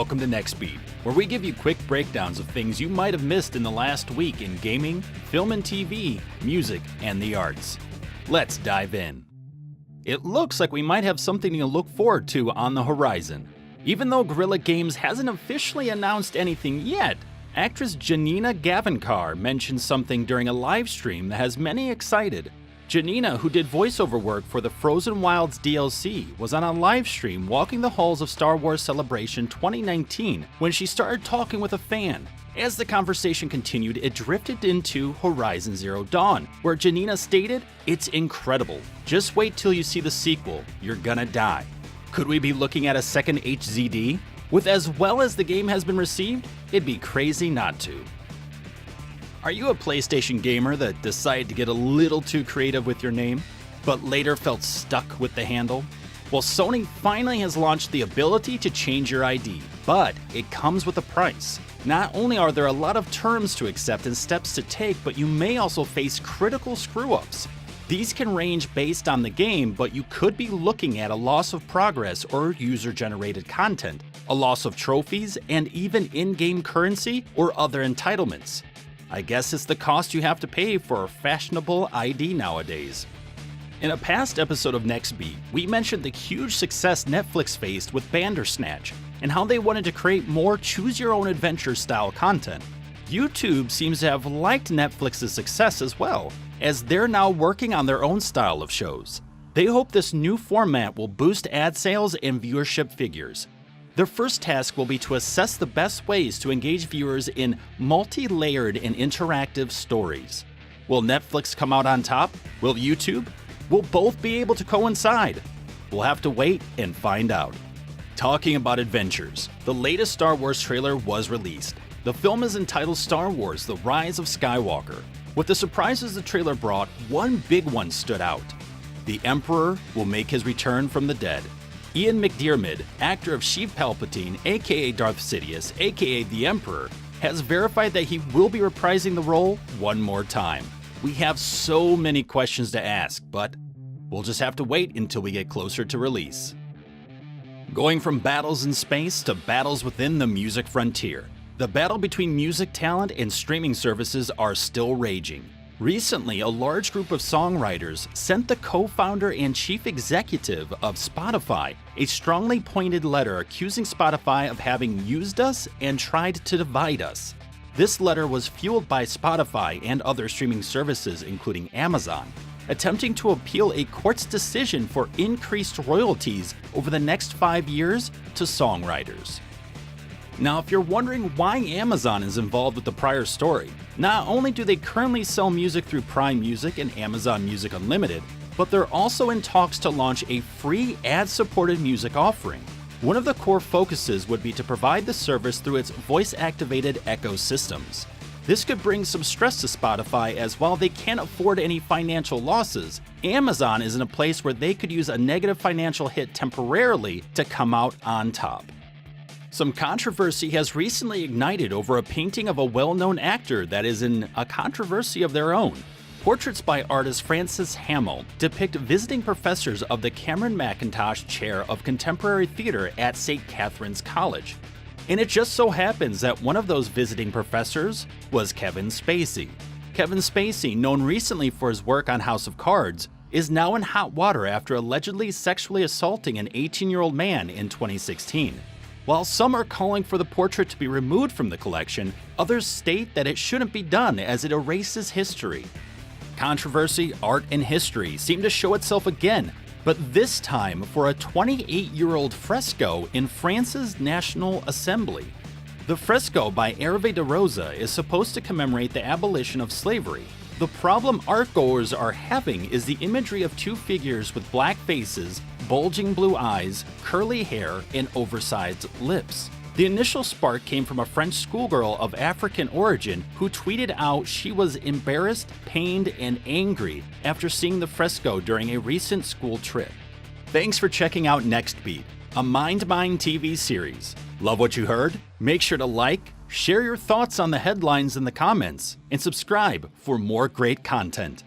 welcome to NextBeat, where we give you quick breakdowns of things you might have missed in the last week in gaming, film and TV, music, and the arts. Let's dive in. It looks like we might have something to look forward to on the horizon. Even though Guerrilla Games hasn't officially announced anything yet, actress Janina Gavankar mentioned something during a live stream that has many excited. Janina, who did voiceover work for the Frozen Wilds DLC, was on a live stream walking the halls of Star Wars Celebration 2019 when she started talking with a fan. As the conversation continued, it drifted into Horizon Zero Dawn, where Janina stated, "It's incredible. Just wait till you see the sequel. You're gonna die." Could we be looking at a second HZD? With as well as the game has been received, it'd be crazy not to. Are you a PlayStation gamer that decided to get a little too creative with your name, but later felt stuck with the handle? Well, Sony finally has launched the ability to change your ID, but it comes with a price. Not only are there a lot of terms to accept and steps to take, but you may also face critical screw-ups. These can range based on the game, but you could be looking at a loss of progress or user-generated content, a loss of trophies, and even in-game currency or other entitlements. I guess it's the cost you have to pay for a fashionable ID nowadays. In a past episode of NextBeat, we mentioned the huge success Netflix faced with Bandersnatch and how they wanted to create more choose-your-own-adventure style content. YouTube seems to have liked Netflix's success as well, as they're now working on their own style of shows. They hope this new format will boost ad sales and viewership figures. Their first task will be to assess the best ways to engage viewers in multi-layered and interactive stories. Will Netflix come out on top? Will YouTube? Will both be able to coincide? We'll have to wait and find out. Talking about adventures, the latest Star Wars trailer was released. The film is entitled Star Wars: The Rise of Skywalker. With the surprises the trailer brought, one big one stood out. The Emperor will make his return from the dead. Ian McDiarmid, actor of Sheev Palpatine, aka Darth Sidious, aka the Emperor, has verified that he will be reprising the role one more time. We have so many questions to ask, but we'll just have to wait until we get closer to release. Going from battles in space to battles within the music frontier, the battle between music talent and streaming services are still raging. Recently, a large group of songwriters sent the co-founder and chief executive of Spotify a strongly pointed letter accusing Spotify of having used us and tried to divide us. This letter was fueled by Spotify and other streaming services, including Amazon, attempting to appeal a court's decision for increased royalties over the next 5 years to songwriters. Now, if you're wondering why Amazon is involved with the prior story, not only do they currently sell music through Prime Music and Amazon Music Unlimited, but they're also in talks to launch a free ad-supported music offering. One of the core focuses would be to provide the service through its voice-activated Echo systems. This could bring some stress to Spotify, as while they can't afford any financial losses, Amazon is in a place where they could use a negative financial hit temporarily to come out on top. Some controversy has recently ignited over a painting of a well-known actor that is in a controversy of their own. Portraits by artist Francis Hamill depict visiting professors of the Cameron McIntosh Chair of Contemporary Theatre at St. Catherine's College. And it just so happens that one of those visiting professors was Kevin Spacey. Kevin Spacey, known recently for his work on House of Cards, is now in hot water after allegedly sexually assaulting an 18-year-old man in 2016. While some are calling for the portrait to be removed from the collection, others state that it shouldn't be done as it erases history. Controversy, art, and history seem to show itself again, but this time for a 28-year-old fresco in France's National Assembly. The fresco by Hervé de Rosa is supposed to commemorate the abolition of slavery. The problem artgoers are having is the imagery of two figures with black faces, bulging blue eyes, curly hair, and oversized lips. The initial spark came from a French schoolgirl of African origin who tweeted out she was embarrassed, pained, and angry after seeing the fresco during a recent school trip. Thanks for checking out NextBeat, a MindMine TV series. Love what you heard? Make sure to like, share your thoughts on the headlines in the comments, and subscribe for more great content.